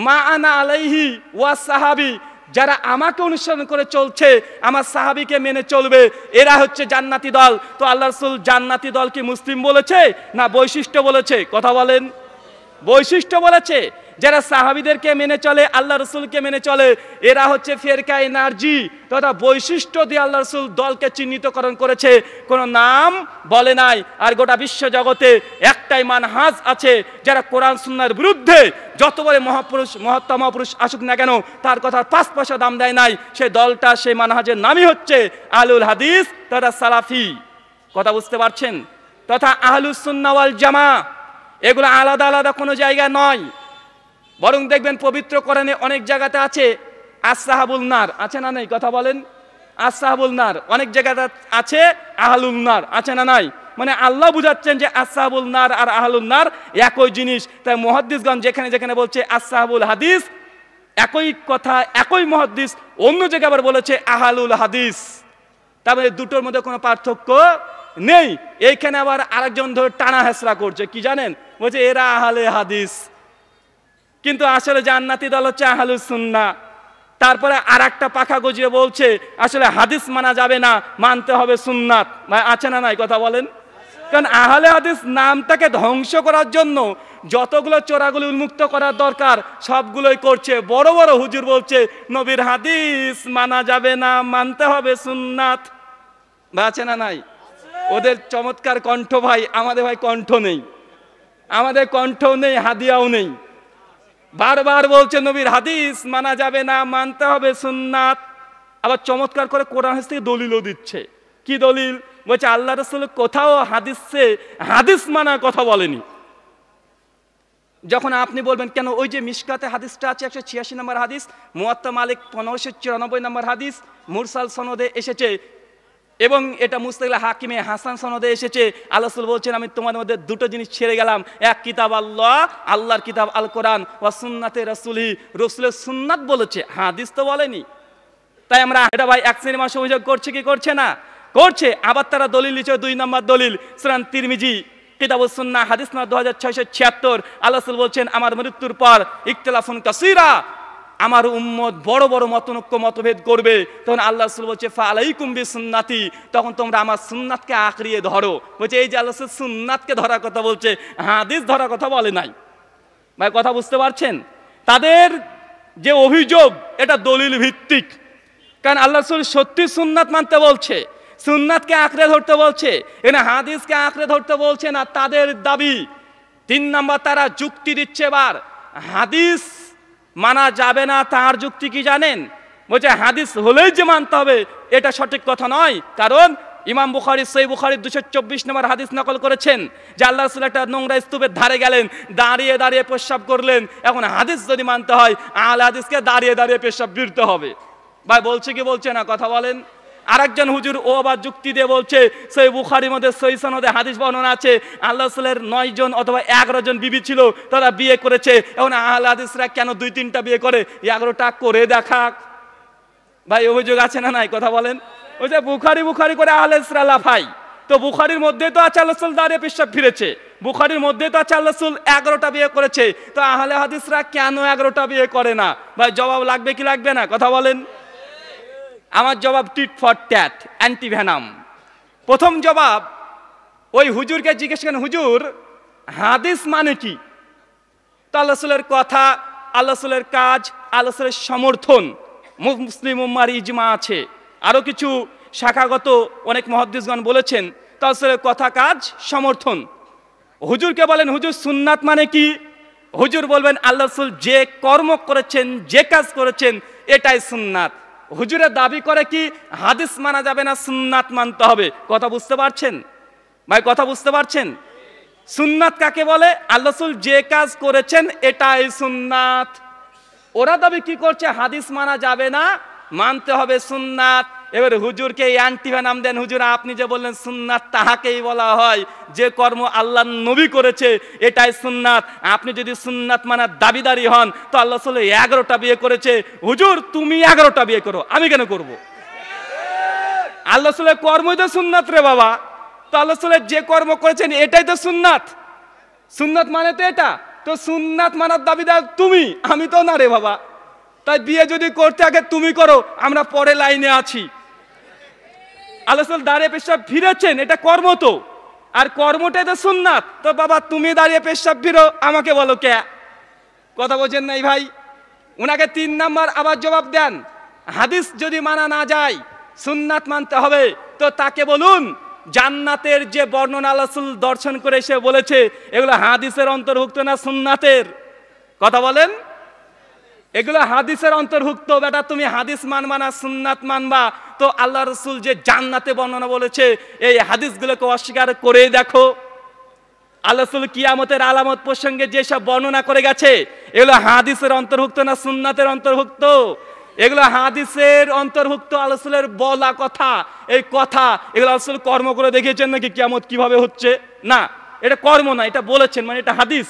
মা আনা আলাইহি ওয়া সাহাবী, যারা আমাকে অনুসরণ করে চলছে, আমার সাহাবীকে মেনে চলবে, এরা হচ্ছে জান্নাতি দল। তো আল্লাহ রাসূল জান্নাতি দল কি মুসলিম বলেছে না বৈশিষ্ট্য বলেছে? কথা বলেন। বৈশিষ্ট্য বলেছে। যারা সাহাবীদেরকে মেনে চলে, আল্লাহ রসুলকে মেনে চলে, এরা হচ্ছে ফেরকায়ে নারজি তথা বৈশিষ্ট্য দিয়ে আল্লাহ রসুল দলকে চিহ্নিতকরণ করেছে, কোনো নাম বলে নাই। আর গোটা বিশ্ব জগতে একটাই মানহাজ আছে, যারা কোরআন সুন্নাহর বিরুদ্ধে যত বড় মহাপুরুষ মহত্তম মহাপুরুষ আসুক না কেন তার কথার 5 পয়সা দাম দেয় নাই। সেই দলটা, সেই মানহাজের নামই হচ্ছে আহলুল হাদিস তথা সালাফি। কথা বুঝতে পারছেন? তথা আহলুস সুন্নাহ ওয়াল জামা, এগুলো আলাদা আলাদা কোনো জায়গা নয়, বরং দেখবেন পবিত্র কোরআনে অনেক জায়গাতে আছে আসহাবুল নার, আছে না নাই? কথা বলেন। আসহাবুল নার অনেক জায়গাতে আছে, আহলুন নার আছে না নাই? মানে আল্লাহ বুঝাচ্ছেন যে আসহাবুল নার আর আহলুন নার একই জিনিস। তাই মুহাদ্দিসগণ যেখানে যেখানে বলছে আসহাবুল হাদিস, একই কথা একই মুহাদ্দিস অন্য জায়গায় আবার বলেছে আহলুল হাদিস, তারপরে দুটোর মধ্যে কোনো পার্থক্য নেই। এইখানে আবার আরেকজন ধরে টানা হেসরা করছে, কি জানেন? বলছে এরা আহলে হাদিস, কিন্তু আসলে জান্নাতি দল হচ্ছে আহলুস সুন্নাহ। তারপরে আরেকটা পাখা গজিয়ে বলছে আসলে হাদিস মানা যাবে না, মানতে হবে সুন্নাত। আছে না নাই? কথা বলেন। কারণ আহলে হাদিস নামটাকে ধ্বংস করার জন্য যতগুলো চোরাগুলো উন্মুক্ত করার দরকার সবগুলোই করছে। বড় বড় হুজুর বলছে নবীর হাদিস মানা যাবে না, মানতে হবে সুন্নাত। আছে না নাই? ওদের চমৎকার কণ্ঠ ভাই, আমাদের ভাই কণ্ঠ নেই, আমাদের কণ্ঠও নেই, হাদিয়াও নেই। বারবার বলছে নবীর হাদিস মানা যাবে না, মানতে হবে সুন্নাত। আবার চমৎকার করে কোরআন হাদিস থেকে দলিলও দিচ্ছে। কি দলিল? বলছে আল্লাহ রাসূল কোথাও হাদিসে হাদিস মানার কথা বলেনি। যখন আপনি বলবেন কেন, ওই যে মিশকাতে হাদিসটা আছে 186 নম্বর হাদিস, মুয়াত্তা মালিক 1594 নম্বর হাদিস, মুরসাল সনদে এসেছে এবং এটা মুস্তাকিল হাকিমে হাসান সনদে এসেছে। আল্লাহ রাসূল বলছেন আমি তোমাদের মধ্যে দুটো জিনিস ছেড়ে গেলাম, এক কিতাব আল্লাহ, আল্লাহর কিতাব আল কোরআন, ওয়া সুন্নাতে রাসূলি, রাসূলের সুন্নাত বলেছে, হাদিস তো বলেনি। তাই আমরা এটা ভাই এক শ্রেণীর মানুষ অভিযোগ করছে কি করছে না? করছে। আবার তারা দলিল দিচ্ছে 2 নম্বর দলিল সুনান তিরমিজি কিতাবুস সুন্নাহ হাদিস নম্বর 2676। আল্লাহ রাসূল বলছেন আমার মৃত্যুর পর ইখতিলাফুন কাসীরা, আমার উম্মত বড় বড় মতনৈক্য মতভেদ করবে। তখন আল্লাহ রাসূল বলছে ফালাইকুম বিসুন্নতি, তখন তোমরা আমার সুন্নাতকে আঁকড়িয়ে ধরো। বলছে এই যে আল্লাহ রাসূল সুন্নাতকে ধরার কথা বলছে, হাদিস ধরার কথা বলে নাই। ভাই কথা বুঝতে পারছেন? তাদের যে অভিযোগ এটা দলিল ভিত্তিক, কারণ আল্লাহ রাসূল সত্যি সুন্নাত মানতে বলছে, সুন্নাতকে আঁকড়ে ধরতে বলছে, এখানে হাদিসকে আঁকড়ে ধরতে বলছে না। তাদের দাবি 3 নম্বর, তারা যুক্তি দিচ্ছে এবার হাদিস মানা যাবে না। তার যুক্তি কি জানেন? বলছে হাদিস হলেই যে মানতে হবে এটা সঠিক কথা নয়। কারণ ইমাম বুখারী সহিহ বুখারীর 224 নম্বর হাদিস নকল করেছেন যে আল্লাহ রাসূল একটা নোংরা স্তূপের ধারে গেলেন, দাঁড়িয়ে দাঁড়িয়ে পেশাব করলেন। এখন হাদিস যদি মানতে হয় আহলে হাদিসকে দাঁড়িয়ে দাঁড়িয়ে পেশাব ফিরতে হবে। ভাই বলছে কি বলছে না? কথা বলেন। আরেকজন হুজুর ও আবার যুক্তি দিয়ে বলছে সহিহ বুখারীর মধ্যে সহিহ সনদে হাদিস বর্ণনা আছে আল্লাহ রাসূলের 9 জন অথবা 11 জন বিবি ছিল, তারা বিয়ে করেছে। এখন আহলে হাদিসরা কেন 2-3টা বিয়ে করে? 11টা করে দেখাক। ভাই অভিযোগ আছে না নাই? কথা বলেন। ওই যে বুখারী করে আহলে হাদিসরা লাফাই, তো বুখারীর মধ্যে তো আছে আল্লাহ রাসূল দাঁড়িয়ে পেশাব ফিরেছে, বুখারীর মধ্যে তো আছে আল্লাহ রাসূল 11টা বিয়ে করেছে, তো আহলে হাদিসরা কেন 11টা বিয়ে করে না? ভাই জবাব লাগবে কি লাগবে না? কথা বলেন। আমার জবাব tit for tat, anti venom. প্রথম জবাব, ওই হুজুরকে জিজ্ঞেস করেন হুজুর হাদিস মানে কি? তো আল্লাহ রাসূলের কথা, আল্লাহ রাসূলের কাজ, আল্লাহ রাসূলের সমর্থন, মুসলিম উম্মার ইজমা আছে, আরো কিছু শাখাগত অনেক মুহাদ্দিসগণ বলেছেন। তো আল্লাহ রাসূলের কথা, কাজ, সমর্থন। হুজুরকে বলেন হুজুর সুন্নাত মানে কি? হুজুর বলবেন আল্লাহ রাসূল যে কর্ম করেছেন, যে কাজ করেছেন এটাই সুন্নাত। হুজুরের দাবি করে কি হাদিস মানা যাবে না, সুন্নাত মানতে হবে। কথা বুঝতে পারছেন ভাই? কথা বুঝতে পারছেন? সুন্নাত কাকে বলে? আল্লাহ রাসূল যে কাজ করেছেন এটাই সুন্নাত। ওরা দাবি কি করছে? হাদিস মানা যাবে না, মানতে হবে সুন্নাত। এবার হুজুরকে অ্যান্টিভেনাম দেন, হুজুর আপনি যে বললেন সুন্নাত তাহাকেই বলা হয় যে কর্ম আল্লাহর নবী করেছে এটাই সুন্নাত। আপনি যদি সুন্নাত মানার দাবিদারি হন তো আল্লাহ রাসূল 11টা বিয়ে করেছে, হুজুর তুমি 11টা বিয়ে করো, আমি কেন করব? আল্লাহ রাসূলের কর্মই তো সুন্নাত রে বাবা। তো আল্লাহ রাসূলের যে কর্ম করেছেন এটাই তো সুন্নাত। সুন্নাত মানে তো এটা, তো সুন্নাত মানার দাবিদার তুমি, আমি তো না রে বাবা। তাই বিয়ে যদি করতে আগে তুমি করো, আমরা পরে লাইনে আছি। আল্লাহ রাসূল দাঁড়িয়ে পেশাব ফিরেছেন, এটা কর্ম তো, আর কর্মটাই তো সুন্নাত। তো বাবা তুমি দাঁড়িয়ে পেশাব ফিরো, আমাকে বলো কে? কথা বোঝেন নাই ভাই? উনাকে 3 নাম্বার আবার জবাব দেন, হাদিস যদি মানা না যায়, সুন্নাত মানতে হবে, তো তাকে বলুন জান্নাতের যে বর্ণনা রাসূল দর্শন করে এসে বলেছে, এগুলো হাদিসের অন্তর্ভুক্ত না সুন্নাতের? কথা বলেন। এগুলো হাদিসের অন্তর্ভুক্ত। বেটা তুমি হাদিস মানবা না সুন্নাত মানবা, তো আল্লাহ রাসূল যে জান্নাতে বর্ণনা বলেছে এই হাদিসগুলোকে অস্বীকার করে দেখো। আল্লাহ রাসূল কিয়ামতের আলামত প্রসঙ্গে যেসব বর্ণনা করে গেছে, এগুলো হাদিসের অন্তর্ভুক্ত না সুন্নাতের অন্তর্ভুক্ত? এগুলো হাদিসের অন্তর্ভুক্ত, আল্লাহ রাসূলের বলা কথা। এই কথা এগুলো রাসূল কর্ম করে দেখিয়েছেন নাকি কিয়ামত কিভাবে হচ্ছে? না, এটা কর্ম না, এটা বলেছেন, মানে এটা হাদিস।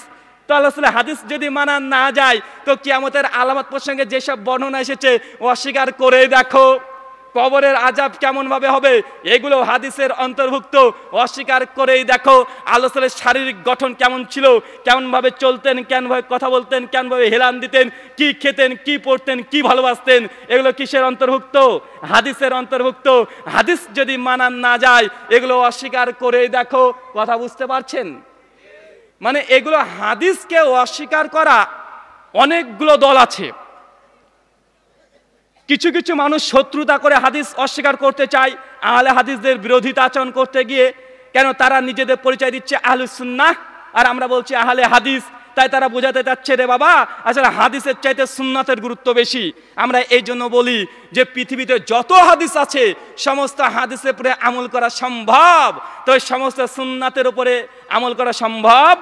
তো আল্লাহ রাসূলের হাদিস যদি মানা না যায়, তো কিয়ামতের আলামত প্রসঙ্গে যেসব বর্ণনা এসেছে অস্বীকার করে দেখো। কবরের আযাব কেমন ভাবে হবে, এগুলো হাদিসের অন্তর্ভুক্ত, অস্বীকার করেই দেখো। আল্লাহ রাসূলের শারীরিক গঠন কেমন ছিল, কেমন ভাবে চলতেন, কেমন ভাবে কথা বলতেন, কেমন ভাবে হেলান দিতেন, কি খেতেন, কি পড়তেন, কি ভালোবাসতেন, এগুলো কিসের অন্তর্ভুক্ত? হাদিসের অন্তর্ভুক্ত। হাদিস যদি মানা না যায়, এগুলো অস্বীকার করেই দেখো। কথা বুঝতে পারছেন? মানে এগুলো হাদিসকে অস্বীকার করা অনেকগুলো দল আছে। কিছু কিছু মানুষ শত্রুতা করে হাদিস অস্বীকার করতে চায়, আহলে হাদিসদের বিরোধিতা আচরণ করতে গিয়ে। কেন? তারা নিজেদের পরিচয় দিচ্ছে আহলুস সুন্নাহ, আর আমরা বলছি আহলে হাদিস। তাই তারা বোঝাতে চাচ্ছে, রে বাবা আসলে হাদিসের চাইতে সুন্নাতের গুরুত্ব বেশি। আমরা এই জন্য বলি যে পৃথিবীতে যত হাদিস আছে সমস্ত হাদিসের উপরে আমল করা সম্ভব, তো সমস্ত সুন্নাতের উপরে আমল করা সম্ভব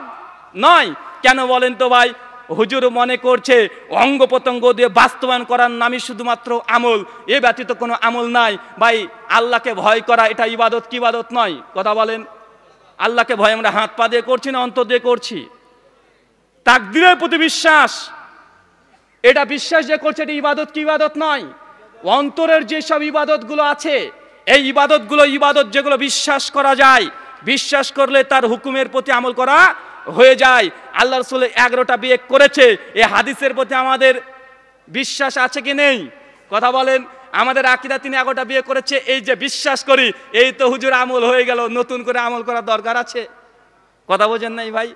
নয়। কেন বলেন তো ভাই? হুজুর মনে করছে অঙ্গ প্রত্যঙ্গ দিয়ে বাস্তবায়ন করার নামই শুধুমাত্র আমল, এ ব্যতীত কোনো আমল নাই। ভাই আল্লাহকে ভয় করা এটা ইবাদত কি ইবাদত নয়? কথা বলেন। আল্লাহকে ভয় আমরা হাত পা দিয়ে করছি না অন্তর দিয়ে করছি? তাকদীরের প্রতি বিশ্বাস, এটা বিশ্বাস যে করছে, এটা ইবাদত কি ইবাদত নয়? অন্তরের যেসব ইবাদতগুলো আছে, এই ইবাদতগুলো ইবাদত যেগুলো বিশ্বাস করা যায়, বিশ্বাস করলে তার হুকুমের প্রতি আমল করা হয়ে যায়। আল্লাহ রাসূল 11টা বিয়ে করেছে, এই হাদিসের প্রতি আমাদের বিশ্বাস আছে কি নেই? কথা বলেন। আমাদের আকীদা তিনি 11টা বিয়ে করেছে, এই যে বিশ্বাস করি, এই তো হুজুর আমল হয়ে গেল, নতুন করে আমল করার দরকার আছে? কথা বোঝেন নাই ভাই?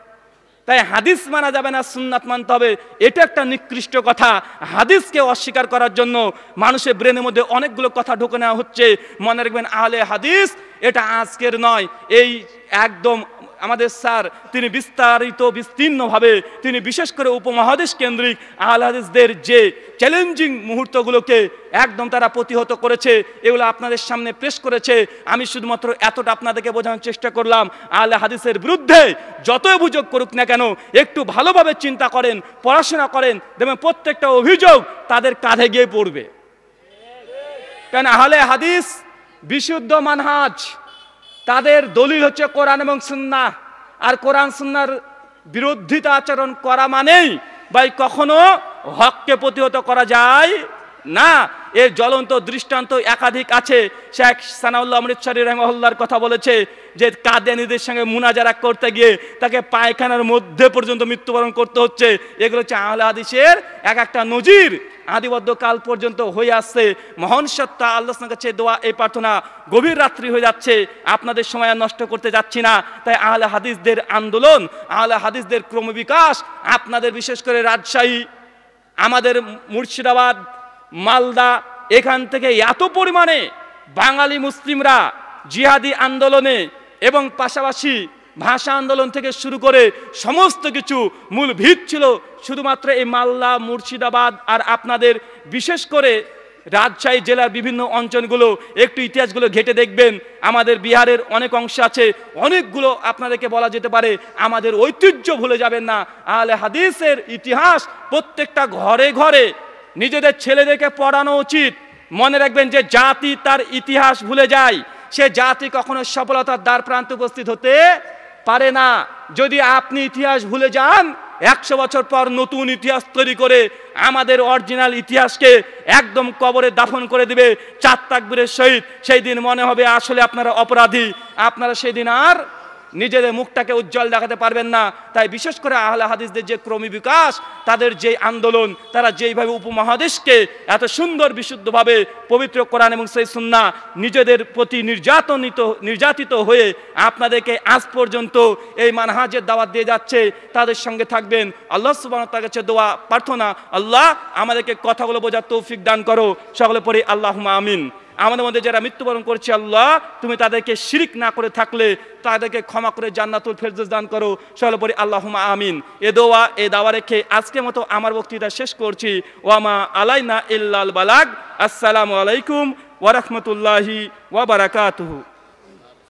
তাই হাদিস মানা যাবে না, সুন্নাত মানতে হবে, এটা একটা নিকৃষ্ট কথা। হাদিসকে অস্বীকার করার জন্য মানুষের ব্রেনের মধ্যে অনেকগুলো কথা ঢুকে নেওয়া হচ্ছে। মনে রাখবেন, আহলে হাদিস এটা আজকের নয়, এই একদম আমাদের স্যার তিনি বিস্তারিত বিস্তীর্ণভাবে তিনি বিশেষ করে উপমহাদেশ কেন্দ্রিক আহলে হাদিসদের যে চ্যালেঞ্জিং মুহূর্তগুলোকে একদম তারা প্রতিহত করেছে, এগুলো আপনাদের সামনে পেশ করেছে। আমি শুধুমাত্র এতটা আপনাদেরকে বোঝানোর চেষ্টা করলাম, আহলে হাদিসের বিরুদ্ধে যত অভিযোগ করুক না কেন, একটু ভালোভাবে চিন্তা করেন, পড়াশোনা করেন, দেখবেন প্রত্যেকটা অভিযোগ তাদের কাঁধে গিয়ে পড়বে। কারণ আহলে হাদিস বিশুদ্ধ মানহাজ, তাদের দলিল হচ্ছে কোরআন এবং সুন্নাহ। আর কোরআন সুন্নাহর বিরোধিতা আচরণ করা মানেই ভাই কখনো হককে প্রতিহত করা যায় না। এর জ্বলন্ত দৃষ্টান্ত একাধিক আছে। শেখ সানাউল্লাহ অমৃতসরী রাহিমাহুল্লাহর কথা বলেছে যে কাদিয়ানীদের সঙ্গে মুনাজারা করতে গিয়ে তাকে পায়খানার মধ্যে পর্যন্ত মৃত্যুবরণ করতে হচ্ছে। এগুলো হচ্ছে আহলে হাদিসের এক একটা নজির, আদিবদ্ধ কাল পর্যন্ত হয়ে আসছে। মহান সত্তা আল্লাহর কাছে দোয়া, এই প্রার্থনা, গভীর রাত্রি হয়ে যাচ্ছে, আপনাদের সময় আর নষ্ট করতে যাচ্ছি না। তাই আহলে হাদিসদের আন্দোলন, আহলে হাদিসদের ক্রমবিকাশ, আপনাদের বিশেষ করে রাজশাহী, আমাদের মুর্শিদাবাদ, মালদা, এখান থেকে এত পরিমাণে বাঙালি মুসলিমরা জিহাদি আন্দোলনে এবং পাশাপাশি ভাষা আন্দোলন থেকে শুরু করে সমস্ত কিছু মূল ভিত ছিল শুধুমাত্র এই মালদা, মুর্শিদাবাদ আর আপনাদের বিশেষ করে রাজশাহী জেলার বিভিন্ন অঞ্চলগুলো। একটু ইতিহাসগুলো ঘেটে দেখবেন, আমাদের বিহারের অনেক অংশ আছে, অনেকগুলো আপনাদেরকে বলা যেতে পারে আমাদের ঐতিহ্য ভুলে যাবেন না। আহলে হাদিসের ইতিহাস প্রত্যেকটা ঘরে ঘরে নিজেদের ছেলেদেরকে পড়ানো উচিত। মনে রাখবেন, যে জাতি তার ইতিহাস ভুলে যায়, সে জাতি কখনো সফলতার দ্বার প্রান্তে উপস্থিত হতে পারে না। যদি আপনি ইতিহাস ভুলে যান, 100 বছর পর নতুন ইতিহাস তৈরি করে আমাদের অরিজিনাল ইতিহাসকে একদম কবরে দাফন করে দিবে 4 তাকবীরের সহিত। সেই দিন মনে হবে আসলে আপনারা অপরাধী, আপনারা সেই দিন আর নিজেদের মুখটাকে উজ্জ্বল দেখাতে পারবেন না। তাই বিশেষ করে আহলে হাদিসদের যে ক্রমী বিকাশ, তাদের যে আন্দোলন, তারা যেইভাবে উপমহাদেশকে এত সুন্দর বিশুদ্ধভাবে পবিত্র কোরআন এবং সহিহ সুন্নাহ নিজেদের প্রতি নির্যাতিত হয়ে আপনাদেরকে আজ পর্যন্ত এই মানহাজের দাওয়াত দিয়ে যাচ্ছে, তাদের সঙ্গে থাকবেন। আল্লাহ সুবহানাহু ওয়া তাআলার কাছে দোয়া প্রার্থনা, আল্লাহ আমাদেরকে কথাগুলো বোঝার তৌফিক দান করো। সকলে পড়ি আল্লাহুম্মা আমিন। আমাদের মধ্যে যারা মৃত্যুবরণ করছে, আল্লাহ তুমি তাদেরকে শিরিক না করে থাকলে তাদেরকে ক্ষমা করে জান্নাতুল ফেরদৌস দান করো। সকলে পড়ি আল্লাহুম্মা আমিন। এ দাওয়া রেখে আজকের মতো আমার বক্তৃতা শেষ করছি। ওয়ামা আলাইনা ইল্লাল বালাগ। আসসালামু আলাইকুম ওয়া রাহমাতুল্লাহি ওয়া বারাকাতুহু।